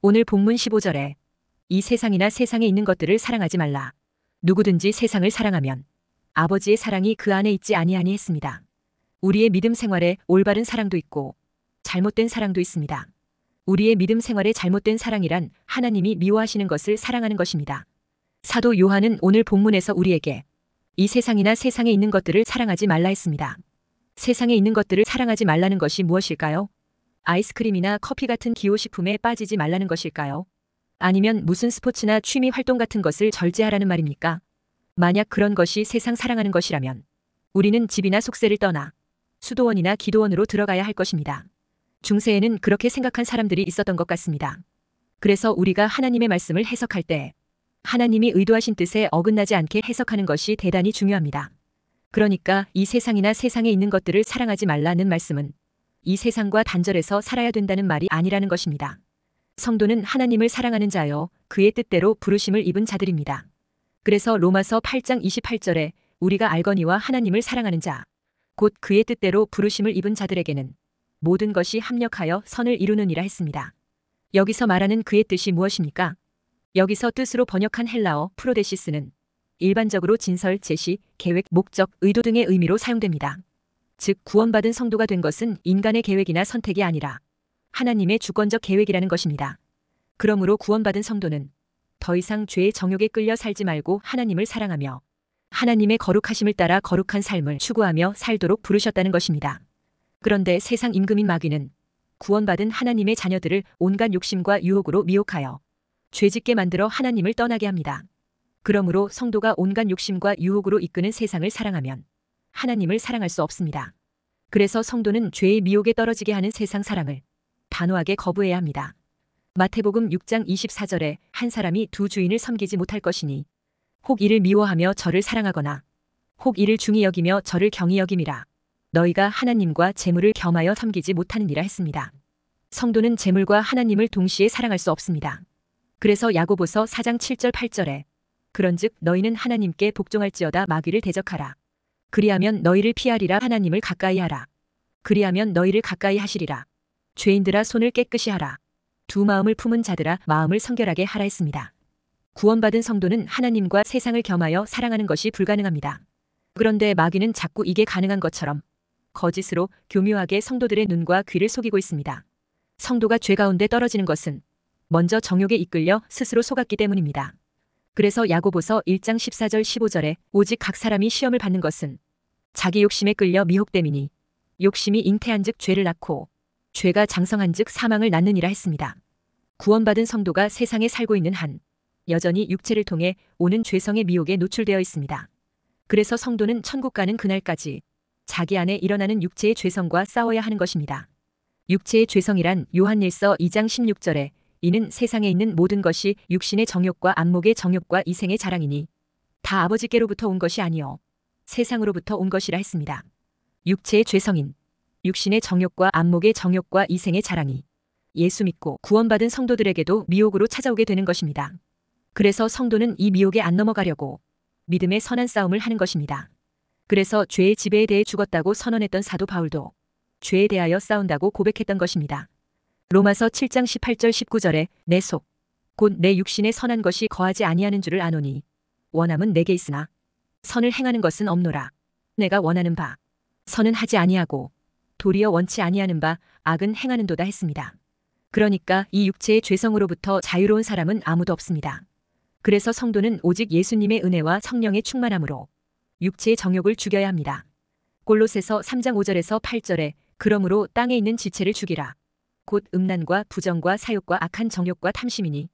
오늘 본문 15절에 이 세상이나 세상에 있는 것들을 사랑하지 말라. 누구든지 세상을 사랑하면 아버지의 사랑이 그 안에 있지 아니하니 했습니다. 우리의 믿음 생활에 올바른 사랑도 있고 잘못된 사랑도 있습니다. 우리의 믿음 생활에 잘못된 사랑이란 하나님이 미워하시는 것을 사랑하는 것입니다. 사도 요한은 오늘 본문에서 우리에게 이 세상이나 세상에 있는 것들을 사랑하지 말라 했습니다. 세상에 있는 것들을 사랑하지 말라는 것이 무엇일까요? 아이스크림이나 커피 같은 기호식품에 빠지지 말라는 것일까요? 아니면 무슨 스포츠나 취미 활동 같은 것을 절제하라는 말입니까? 만약 그런 것이 세상 사랑하는 것이라면 우리는 집이나 속세를 떠나 수도원이나 기도원으로 들어가야 할 것입니다. 중세에는 그렇게 생각한 사람들이 있었던 것 같습니다. 그래서 우리가 하나님의 말씀을 해석할 때 하나님이 의도하신 뜻에 어긋나지 않게 해석하는 것이 대단히 중요합니다. 그러니까 이 세상이나 세상에 있는 것들을 사랑하지 말라는 말씀은 이 세상과 단절해서 살아야 된다는 말이 아니라는 것입니다. 성도는 하나님을 사랑하는 자여 그의 뜻대로 부르심을 입은 자들입니다. 그래서 로마서 8장 28절에 우리가 알거니와 하나님을 사랑하는 자, 곧 그의 뜻대로 부르심을 입은 자들에게는 모든 것이 합력하여 선을 이루느니라 했습니다. 여기서 말하는 그의 뜻이 무엇입니까? 여기서 뜻으로 번역한 헬라어 프로데시스는 일반적으로 진설, 제시, 계획, 목적, 의도 등의 의미로 사용됩니다. 즉 구원받은 성도가 된 것은 인간의 계획이나 선택이 아니라 하나님의 주권적 계획이라는 것입니다. 그러므로 구원받은 성도는 더 이상 죄의 정욕에 끌려 살지 말고 하나님을 사랑하며 하나님의 거룩하심을 따라 거룩한 삶을 추구하며 살도록 부르셨다는 것입니다. 그런데 세상 임금인 마귀는 구원받은 하나님의 자녀들을 온갖 욕심과 유혹으로 미혹하여 죄짓게 만들어 하나님을 떠나게 합니다. 그러므로 성도가 온갖 욕심과 유혹으로 이끄는 세상을 사랑하면 하나님을 사랑할 수 없습니다. 그래서 성도는 죄의 미혹에 떨어지게 하는 세상 사랑을 단호하게 거부해야 합니다. 마태복음 6장 24절에 한 사람이 두 주인을 섬기지 못할 것이니 혹 이를 미워하며 저를 사랑하거나 혹 이를 중히 여기며 저를 경히 여김이라. 너희가 하나님과 재물을 겸하여 섬기지 못하느니라 했습니다. 성도는 재물과 하나님을 동시에 사랑할 수 없습니다. 그래서 야고보서 4장 7절 8절에 그런즉 너희는 하나님께 복종할지어다 마귀를 대적하라. 그리하면 너희를 피하리라. 하나님을 가까이 하라. 그리하면 너희를 가까이 하시리라. 죄인들아 손을 깨끗이 하라. 두 마음을 품은 자들아 마음을 성결하게 하라 했습니다. 구원받은 성도는 하나님과 세상을 겸하여 사랑하는 것이 불가능합니다. 그런데 마귀는 자꾸 이게 가능한 것처럼 거짓으로 교묘하게 성도들의 눈과 귀를 속이고 있습니다. 성도가 죄 가운데 떨어지는 것은 먼저 정욕에 이끌려 스스로 속았기 때문입니다. 그래서 야고보서 1장 14절 15절에 오직 각 사람이 시험을 받는 것은 자기 욕심에 끌려 미혹됨이니 욕심이 잉태한즉 죄를 낳고 죄가 장성한즉 사망을 낳느니라 했습니다. 구원받은 성도가 세상에 살고 있는 한 여전히 육체를 통해 오는 죄성의 미혹에 노출되어 있습니다. 그래서 성도는 천국 가는 그날까지 자기 안에 일어나는 육체의 죄성과 싸워야 하는 것입니다. 육체의 죄성이란 요한일서 2장 16절에 이는 세상에 있는 모든 것이 육신의 정욕과 안목의 정욕과 이생의 자랑이니 다 아버지께로부터 온 것이 아니요 세상으로부터 온 것이라 했습니다. 육체의 죄성인 육신의 정욕과 안목의 정욕과 이생의 자랑이 예수 믿고 구원받은 성도들에게도 미혹으로 찾아오게 되는 것입니다. 그래서 성도는 이 미혹에 안 넘어가려고 믿음의 선한 싸움을 하는 것입니다. 그래서 죄의 지배에 대해 죽었다고 선언했던 사도 바울도 죄에 대하여 싸운다고 고백했던 것입니다. 로마서 7장 18절 19절에 내 속 곧 내 육신에 선한 것이 거하지 아니하는 줄을 아노니 원함은 내게 있으나 선을 행하는 것은 없노라. 내가 원하는 바 선은 하지 아니하고 도리어 원치 아니하는 바 악은 행하는도다 했습니다. 그러니까 이 육체의 죄성으로부터 자유로운 사람은 아무도 없습니다. 그래서 성도는 오직 예수님의 은혜와 성령의 충만함으로 육체의 정욕을 죽여야 합니다. 골로새서 3장 5절에서 8절에 그러므로 땅에 있는 지체를 죽이라. 곧 음란과 부정과 사욕과 악한 정욕과 탐심이니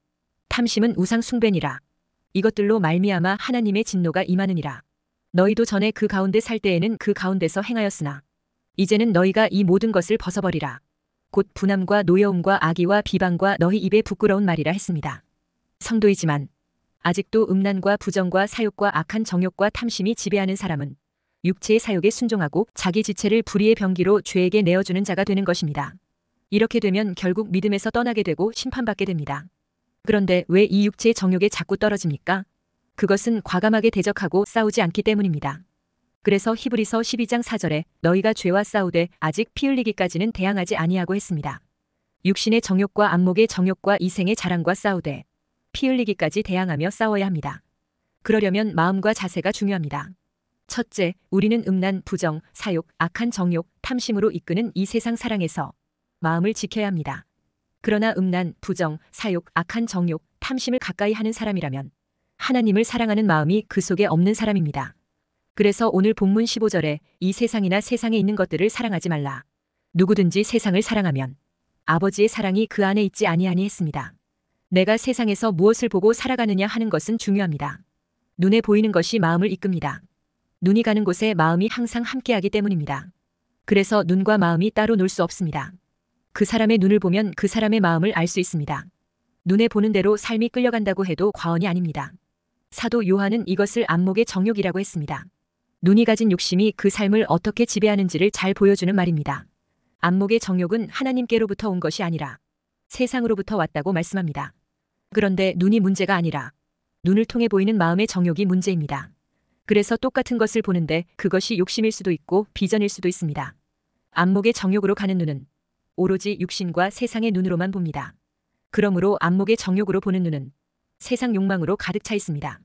탐심은 우상 숭배니라. 이것들로 말미암아 하나님의 진노가 임하느니라. 너희도 전에 그 가운데 살 때에는 그 가운데서 행하였으나 이제는 너희가 이 모든 것을 벗어버리라. 곧 분함과 노여움과 악의와 비방과 너희 입에 부끄러운 말이라 했습니다. 성도이지만 아직도 음란과 부정과 사욕과 악한 정욕과 탐심이 지배하는 사람은 육체의 사욕에 순종하고 자기 지체를 불의의 병기로 죄에게 내어주는 자가 되는 것입니다. 이렇게 되면 결국 믿음에서 떠나게 되고 심판받게 됩니다. 그런데 왜 이 육체의 정욕에 자꾸 떨어집니까? 그것은 과감하게 대적하고 싸우지 않기 때문입니다. 그래서 히브리서 12장 4절에 너희가 죄와 싸우되 아직 피 흘리기까지는 대항하지 아니하고 했습니다. 육신의 정욕과 안목의 정욕과 이생의 자랑과 싸우되 피 흘리기까지 대항하며 싸워야 합니다. 그러려면 마음과 자세가 중요합니다. 첫째, 우리는 음란, 부정, 사욕, 악한 정욕, 탐심으로 이끄는 이 세상 사랑에서 마음을 지켜야 합니다. 그러나 음란, 부정, 사욕, 악한 정욕, 탐심을 가까이 하는 사람이라면 하나님을 사랑하는 마음이 그 속에 없는 사람입니다. 그래서 오늘 본문 15절에 이 세상이나 세상에 있는 것들을 사랑하지 말라. 누구든지 세상을 사랑하면 아버지의 사랑이 그 안에 있지 아니하니 했습니다. 내가 세상에서 무엇을 보고 살아가느냐 하는 것은 중요합니다. 눈에 보이는 것이 마음을 이끕니다. 눈이 가는 곳에 마음이 항상 함께하기 때문입니다. 그래서 눈과 마음이 따로 놀 수 없습니다. 그 사람의 눈을 보면 그 사람의 마음을 알 수 있습니다. 눈에 보는 대로 삶이 끌려간다고 해도 과언이 아닙니다. 사도 요한은 이것을 안목의 정욕이라고 했습니다. 눈이 가진 욕심이 그 삶을 어떻게 지배하는지를 잘 보여주는 말입니다. 안목의 정욕은 하나님께로부터 온 것이 아니라 세상으로부터 왔다고 말씀합니다. 그런데 눈이 문제가 아니라 눈을 통해 보이는 마음의 정욕이 문제입니다. 그래서 똑같은 것을 보는데 그것이 욕심일 수도 있고 비전일 수도 있습니다. 안목의 정욕으로 가는 눈은 오로지 육신과 세상의 눈으로만 봅니다. 그러므로 안목의 정욕으로 보는 눈은 세상 욕망으로 가득 차 있습니다.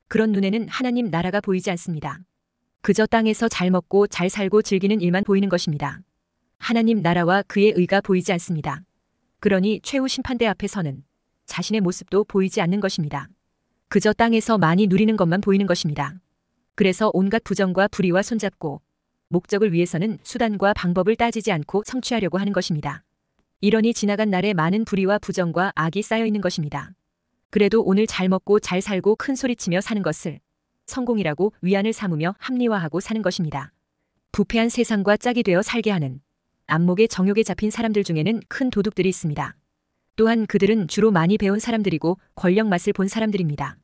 그런 눈에는 하나님 나라가 보이지 않습니다. 그저 땅에서 잘 먹고 잘 살고 즐기는 일만 보이는 것입니다. 하나님 나라와 그의 의가 보이지 않습니다. 그러니 최후 심판대 앞에 서는 자신의 모습도 보이지 않는 것입니다. 그저 땅에서 많이 누리는 것만 보이는 것입니다. 그래서 온갖 부정과 불의와 손잡고 목적을 위해서는 수단과 방법을 따지지 않고 성취하려고 하는 것입니다. 이러니 지나간 날에 많은 불의와 부정과 악이 쌓여 있는 것입니다. 그래도 오늘 잘 먹고 잘 살고 큰 소리치며 사는 것을 성공이라고 위안을 삼으며 합리화하고 사는 것입니다. 부패한 세상과 짝이 되어 살게 하는 안목의 정욕에 잡힌 사람들 중에는 큰 도둑들이 있습니다. 또한 그들은 주로 많이 배운 사람들이고 권력 맛을 본 사람들입니다.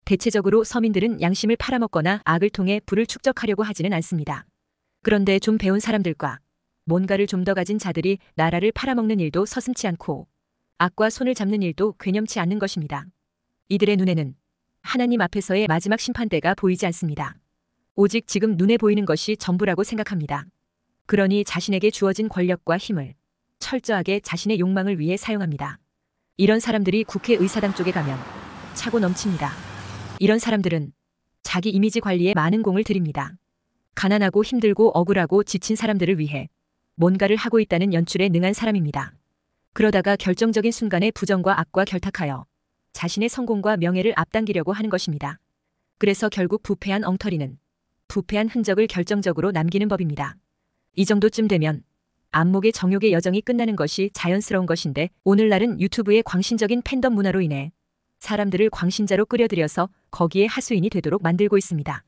대체적으로 서민들은 양심을 팔아먹거나 악을 통해 부를 축적하려고 하지는 않습니다. 그런데 좀 배운 사람들과 뭔가를 좀 더 가진 자들이 나라를 팔아먹는 일도 서슴지 않고 악과 손을 잡는 일도 괴념치 않는 것입니다. 이들의 눈에는 하나님 앞에서의 마지막 심판대가 보이지 않습니다. 오직 지금 눈에 보이는 것이 전부라고 생각합니다. 그러니 자신에게 주어진 권력과 힘을 철저하게 자신의 욕망을 위해 사용합니다. 이런 사람들이 국회의사당 쪽에 가면 차고 넘칩니다. 이런 사람들은 자기 이미지 관리에 많은 공을 들입니다. 가난하고 힘들고 억울하고 지친 사람들을 위해 뭔가를 하고 있다는 연출에 능한 사람입니다. 그러다가 결정적인 순간에 부정과 악과 결탁하여 자신의 성공과 명예를 앞당기려고 하는 것입니다. 그래서 결국 부패한 엉터리는 부패한 흔적을 결정적으로 남기는 법입니다. 이 정도쯤 되면 안목의 정욕의 여정이 끝나는 것이 자연스러운 것인데 오늘날은 유튜브의 광신적인 팬덤 문화로 인해 사람들을 광신자로 끌어들여서 거기에 하수인이 되도록 만들고 있습니다.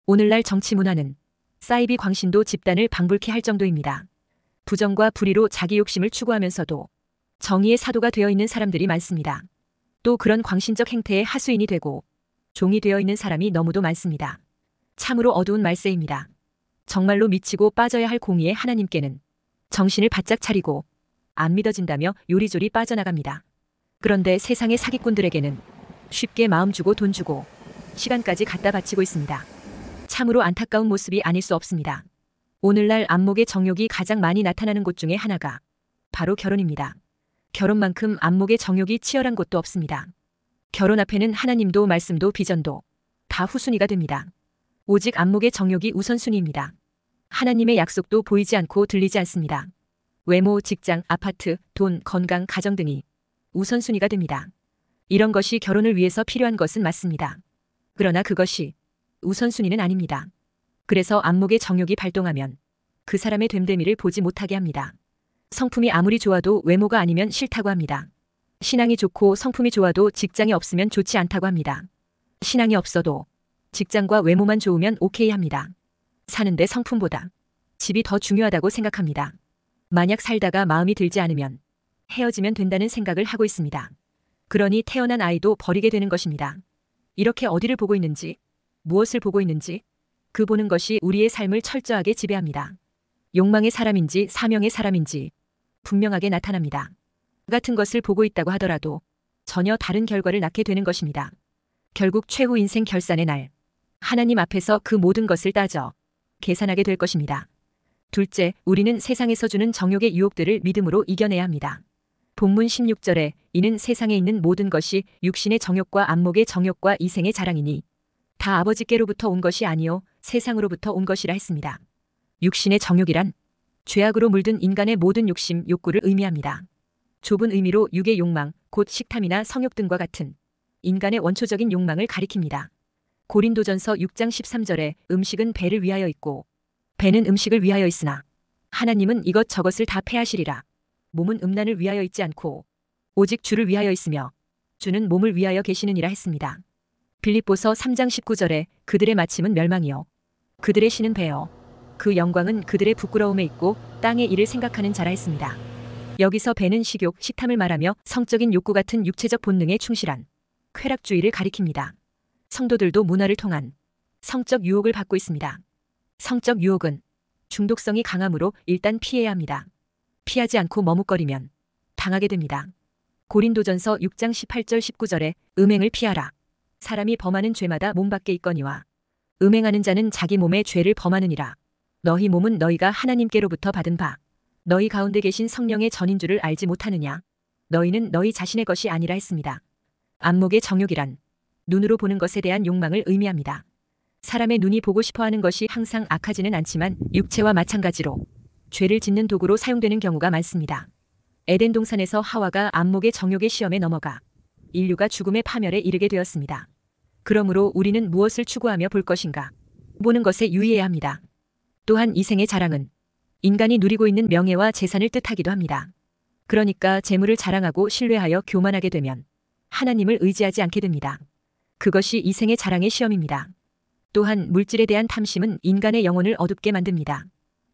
오늘날 정치 문화는 사이비 광신도 집단을 방불케 할 정도입니다. 부정과 불의로 자기 욕심을 추구하면서도 정의의 사도가 되어 있는 사람들이 많습니다. 또 그런 광신적 행태에 하수인이 되고 종이 되어 있는 사람이 너무도 많습니다. 참으로 어두운 말세입니다. 정말로 미치고 빠져야 할 공의의 하나님께는 정신을 바짝 차리고 안 믿어진다며 요리조리 빠져나갑니다. 그런데 세상의 사기꾼들에게는 쉽게 마음 주고 돈 주고 시간까지 갖다 바치고 있습니다. 참으로 안타까운 모습이 아닐 수 없습니다. 오늘날 안목의 정욕이 가장 많이 나타나는 곳 중에 하나가 바로 결혼입니다. 결혼만큼 안목의 정욕이 치열한 곳도 없습니다. 결혼 앞에는 하나님도 말씀도 비전도 다 후순위가 됩니다. 오직 안목의 정욕이 우선순위입니다. 하나님의 약속도 보이지 않고 들리지 않습니다. 외모, 직장, 아파트, 돈, 건강, 가정 등이 우선순위가 됩니다. 이런 것이 결혼을 위해서 필요한 것은 맞습니다. 그러나 그것이 우선순위는 아닙니다. 그래서 안목의 정욕이 발동하면 그 사람의 됨됨이를 보지 못하게 합니다. 성품이 아무리 좋아도 외모가 아니면 싫다고 합니다. 신앙이 좋고 성품이 좋아도 직장이 없으면 좋지 않다고 합니다. 신앙이 없어도 직장과 외모만 좋으면 오케이 합니다. 사는데 성품보다 집이 더 중요하다고 생각합니다. 만약 살다가 마음이 들지 않으면 헤어지면 된다는 생각을 하고 있습니다. 그러니 태어난 아이도 버리게 되는 것입니다. 이렇게 어디를 보고 있는지, 무엇을 보고 있는지 그 보는 것이 우리의 삶을 철저하게 지배합니다. 욕망의 사람인지 사명의 사람인지 분명하게 나타납니다. 같은 것을 보고 있다고 하더라도 전혀 다른 결과를 낳게 되는 것입니다. 결국 최후 인생 결산의 날, 하나님 앞에서 그 모든 것을 따져 계산하게 될 것입니다. 둘째, 우리는 세상에서 주는 정욕의 유혹들을 믿음으로 이겨내야 합니다. 본문 16절에 이는 세상에 있는 모든 것이 육신의 정욕과 안목의 정욕과 이생의 자랑이니 다 아버지께로부터 온 것이 아니요 세상으로부터 온 것이라 했습니다. 육신의 정욕이란 죄악으로 물든 인간의 모든 욕심, 욕구를 의미합니다. 좁은 의미로 육의 욕망, 곧 식탐이나 성욕 등과 같은 인간의 원초적인 욕망을 가리킵니다. 고린도전서 6장 13절에 음식은 배를 위하여 있고 배는 음식을 위하여 있으나 하나님은 이것저것을 다 패하시리라. 몸은 음란을 위하여 있지 않고 오직 주를 위하여 있으며 주는 몸을 위하여 계시느니라 했습니다. 빌립보서 3장 19절에 그들의 마침은 멸망이요 그들의 신은 배요 그 영광은 그들의 부끄러움에 있고 땅의 일을 생각하는 자라 했습니다. 여기서 배는 식욕, 식탐을 말하며 성적인 욕구 같은 육체적 본능에 충실한 쾌락주의를 가리킵니다. 성도들도 문화를 통한 성적 유혹을 받고 있습니다. 성적 유혹은 중독성이 강하므로 일단 피해야 합니다. 피하지 않고 머뭇거리면 당하게 됩니다. 고린도전서 6장 18절 19절에 음행을 피하라. 사람이 범하는 죄마다 몸 밖에 있거니와 음행하는 자는 자기 몸에 죄를 범하느니라. 너희 몸은 너희가 하나님께로부터 받은 바 너희 가운데 계신 성령의 전인 줄을 알지 못하느냐. 너희는 너희 자신의 것이 아니라 했습니다. 안목의 정욕이란 눈으로 보는 것에 대한 욕망을 의미합니다. 사람의 눈이 보고 싶어하는 것이 항상 악하지는 않지만 육체와 마찬가지로 죄를 짓는 도구로 사용되는 경우가 많습니다. 에덴 동산에서 하와가 안목의 정욕의 시험에 넘어가 인류가 죽음의 파멸에 이르게 되었습니다. 그러므로 우리는 무엇을 추구하며 볼 것인가? 보는 것에 유의해야 합니다. 또한 이생의 자랑은 인간이 누리고 있는 명예와 재산을 뜻하기도 합니다. 그러니까 재물을 자랑하고 신뢰하여 교만하게 되면 하나님을 의지하지 않게 됩니다. 그것이 이생의 자랑의 시험입니다. 또한 물질에 대한 탐심은 인간의 영혼을 어둡게 만듭니다.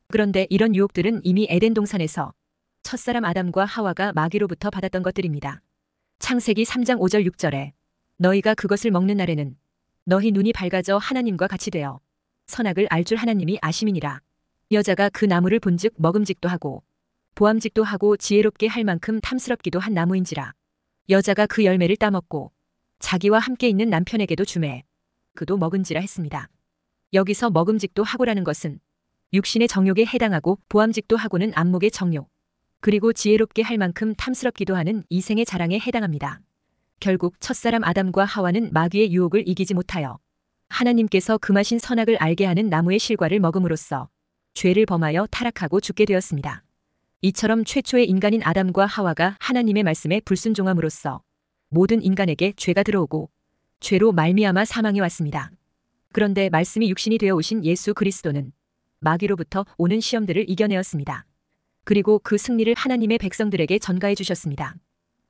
그런데 이런 유혹들은 이미 에덴 동산에서 첫사람 아담과 하와가 마귀로부터 받았던 것들입니다. 창세기 3장 5절 6절에 너희가 그것을 먹는 날에는 너희 눈이 밝아져 하나님과 같이 되어 선악을 알 줄 하나님이 아심이니라. 여자가 그 나무를 본즉 먹음직도 하고 보암직도 하고 지혜롭게 할 만큼 탐스럽기도 한 나무인지라. 여자가 그 열매를 따먹고 자기와 함께 있는 남편에게도 주매 그도 먹은지라 했습니다. 여기서 먹음직도 하고라는 것은 육신의 정욕에 해당하고 보암직도 하고는 안목의 정욕 그리고 지혜롭게 할 만큼 탐스럽기도 하는 이생의 자랑에 해당합니다. 결국 첫사람 아담과 하와는 마귀의 유혹을 이기지 못하여 하나님께서 금하신 선악을 알게 하는 나무의 실과를 먹음으로써 죄를 범하여 타락하고 죽게 되었습니다. 이처럼 최초의 인간인 아담과 하와가 하나님의 말씀에 불순종함으로써 모든 인간에게 죄가 들어오고 죄로 말미암아 사망이 왔습니다. 그런데 말씀이 육신이 되어 오신 예수 그리스도는 마귀로부터 오는 시험들을 이겨내었습니다. 그리고 그 승리를 하나님의 백성들에게 전가해 주셨습니다.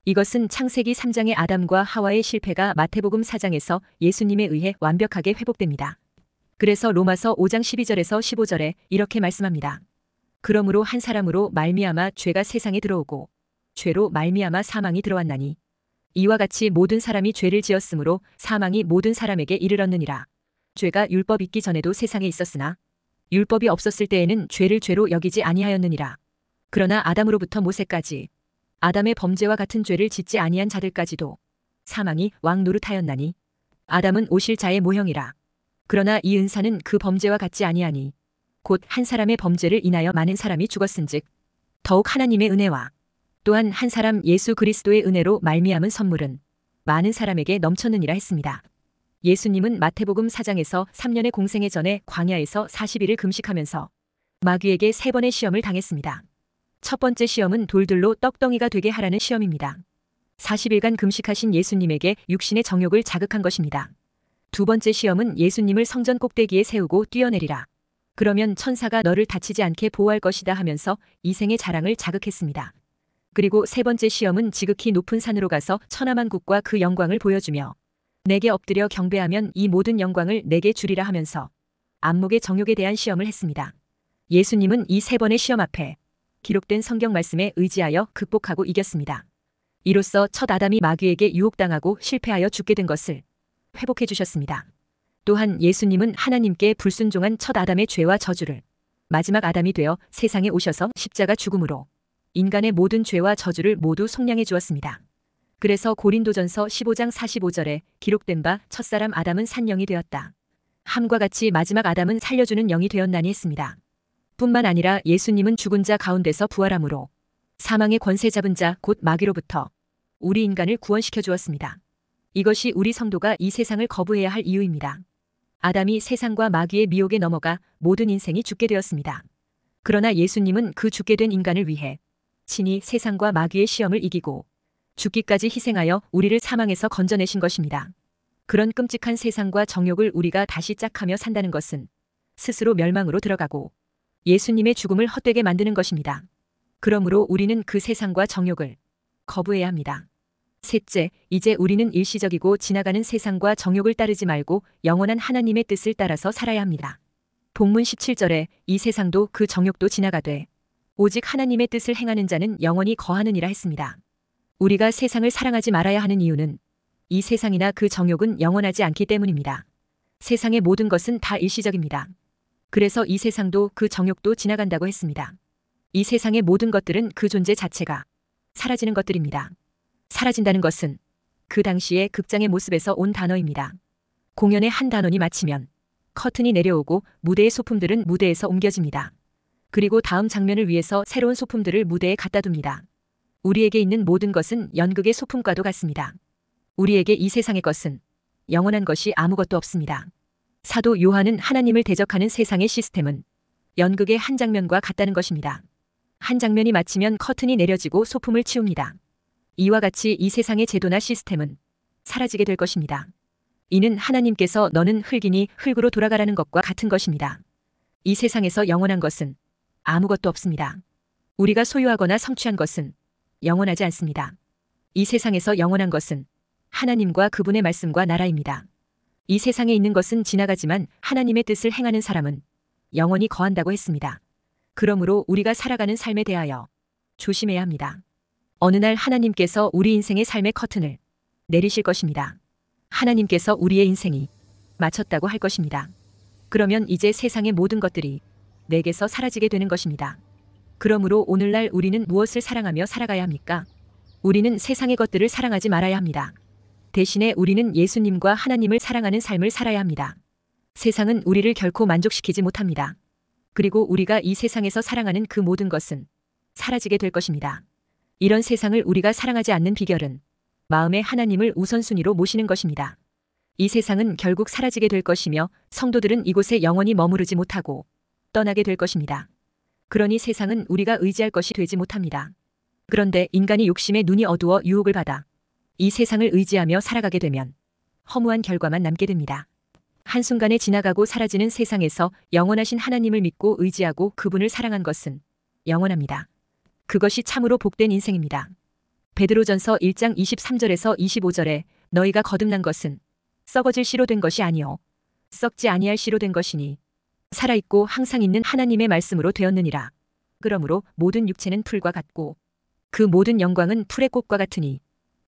이것은 창세기 3장의 아담과 하와의 실패가 마태복음 4장에서 예수님에 의해 완벽하게 회복됩니다. 그래서 로마서 5장 12절에서 15절에 이렇게 말씀합니다. 그러므로 한 사람으로 말미암아 죄가 세상에 들어오고 죄로 말미암아 사망이 들어왔나니 이와 같이 모든 사람이 죄를 지었으므로 사망이 모든 사람에게 이르렀느니라. 죄가 율법 있기 전에도 세상에 있었으나 율법이 없었을 때에는 죄를 죄로 여기지 아니하였느니라. 그러나 아담으로부터 모세까지 아담의 범죄와 같은 죄를 짓지 아니한 자들까지도 사망이 왕 노릇하였나니 아담은 오실 자의 모형이라. 그러나 이 은사는 그 범죄와 같지 아니하니 곧 한 사람의 범죄를 인하여 많은 사람이 죽었은즉 더욱 하나님의 은혜와 또한 한 사람 예수 그리스도의 은혜로 말미암은 선물은 많은 사람에게 넘쳤느니라 했습니다. 예수님은 마태복음 4장에서 3년의 공생애 전에 광야에서 40일을 금식하면서 마귀에게 3번의 시험을 당했습니다. 첫 번째 시험은 돌들로 떡덩이가 되게 하라는 시험입니다. 40일간 금식하신 예수님에게 육신의 정욕을 자극한 것입니다. 두 번째 시험은 예수님을 성전 꼭대기에 세우고 뛰어내리라. 그러면 천사가 너를 다치지 않게 보호할 것이다 하면서 이생의 자랑을 자극했습니다. 그리고 세 번째 시험은 지극히 높은 산으로 가서 천하만국과 그 영광을 보여주며 내게 엎드려 경배하면 이 모든 영광을 내게 주리라 하면서 안목의 정욕에 대한 시험을 했습니다. 예수님은 이 3번의 시험 앞에 기록된 성경 말씀에 의지하여 극복하고 이겼습니다. 이로써 첫 아담이 마귀에게 유혹당하고 실패하여 죽게 된 것을 회복해 주셨습니다. 또한 예수님은 하나님께 불순종한 첫 아담의 죄와 저주를 마지막 아담이 되어 세상에 오셔서 십자가 죽음으로 인간의 모든 죄와 저주를 모두 속량해 주었습니다. 그래서 고린도전서 15장 45절에 기록된 바 첫사람 아담은 산 영이 되었다. 함과 같이 마지막 아담은 살려주는 영이 되었나니 했습니다. 뿐만 아니라 예수님은 죽은 자 가운데서 부활함으로 사망의 권세 잡은 자 곧 마귀로부터 우리 인간을 구원시켜 주었습니다. 이것이 우리 성도가 이 세상을 거부해야 할 이유입니다. 아담이 세상과 마귀의 미혹에 넘어가 모든 인생이 죽게 되었습니다. 그러나 예수님은 그 죽게 된 인간을 위해 친히 세상과 마귀의 시험을 이기고 죽기까지 희생하여 우리를 사망에서 건져내신 것입니다. 그런 끔찍한 세상과 정욕을 우리가 다시 짝하며 산다는 것은 스스로 멸망으로 들어가고 예수님의 죽음을 헛되게 만드는 것입니다. 그러므로 우리는 그 세상과 정욕을 거부해야 합니다. 셋째, 이제 우리는 일시적이고 지나가는 세상과 정욕을 따르지 말고 영원한 하나님의 뜻을 따라서 살아야 합니다. 본문 17절에 이 세상도 그 정욕도 지나가되 오직 하나님의 뜻을 행하는 자는 영원히 거하느니라 했습니다. 우리가 세상을 사랑하지 말아야 하는 이유는 이 세상이나 그 정욕은 영원하지 않기 때문입니다. 세상의 모든 것은 다 일시적입니다. 그래서 이 세상도 그 정욕도 지나간다고 했습니다. 이 세상의 모든 것들은 그 존재 자체가 사라지는 것들입니다. 사라진다는 것은 그 당시의 극장의 모습에서 온 단어입니다. 공연의 한 단원이 마치면 커튼이 내려오고 무대의 소품들은 무대에서 옮겨집니다. 그리고 다음 장면을 위해서 새로운 소품들을 무대에 갖다 둡니다. 우리에게 있는 모든 것은 연극의 소품과도 같습니다. 우리에게 이 세상의 것은 영원한 것이 아무것도 없습니다. 사도 요한은 하나님을 대적하는 세상의 시스템은 연극의 한 장면과 같다는 것입니다. 한 장면이 마치면 커튼이 내려지고 소품을 치웁니다. 이와 같이 이 세상의 제도나 시스템은 사라지게 될 것입니다. 이는 하나님께서 너는 흙이니 흙으로 돌아가라는 것과 같은 것입니다. 이 세상에서 영원한 것은 아무것도 없습니다. 우리가 소유하거나 성취한 것은 영원하지 않습니다. 이 세상에서 영원한 것은 하나님과 그분의 말씀과 나라입니다. 이 세상에 있는 것은 지나가지만 하나님의 뜻을 행하는 사람은 영원히 거한다고 했습니다. 그러므로 우리가 살아가는 삶에 대하여 조심해야 합니다. 어느 날 하나님께서 우리 인생의 삶의 커튼을 내리실 것입니다. 하나님께서 우리의 인생이 마쳤다고 할 것입니다. 그러면 이제 세상의 모든 것들이 내게서 사라지게 되는 것입니다. 그러므로 오늘날 우리는 무엇을 사랑하며 살아가야 합니까? 우리는 세상의 것들을 사랑하지 말아야 합니다. 대신에 우리는 예수님과 하나님을 사랑하는 삶을 살아야 합니다. 세상은 우리를 결코 만족시키지 못합니다. 그리고 우리가 이 세상에서 사랑하는 그 모든 것은 사라지게 될 것입니다. 이런 세상을 우리가 사랑하지 않는 비결은 마음에 하나님을 우선순위로 모시는 것입니다. 이 세상은 결국 사라지게 될 것이며 성도들은 이곳에 영원히 머무르지 못하고 떠나게 될 것입니다. 그러니 세상은 우리가 의지할 것이 되지 못합니다. 그런데 인간이 욕심에 눈이 어두워 유혹을 받아 이 세상을 의지하며 살아가게 되면 허무한 결과만 남게 됩니다. 한순간에 지나가고 사라지는 세상에서 영원하신 하나님을 믿고 의지하고 그분을 사랑한 것은 영원합니다. 그것이 참으로 복된 인생입니다. 베드로전서 1장 23절에서 25절에 너희가 거듭난 것은 썩어질 씨로 된 것이 아니요 썩지 아니할 씨로 된 것이니 살아있고 항상 있는 하나님의 말씀으로 되었느니라. 그러므로 모든 육체는 풀과 같고 그 모든 영광은 풀의 꽃과 같으니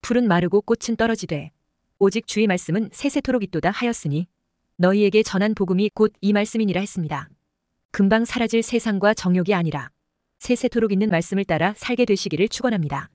풀은 마르고 꽃은 떨어지되 오직 주의 말씀은 세세토록 있도다 하였으니 너희에게 전한 복음이 곧 이 말씀이니라 했습니다. 금방 사라질 세상과 정욕이 아니라 세세토록 있는 말씀을 따라 살게 되시기를 축원합니다.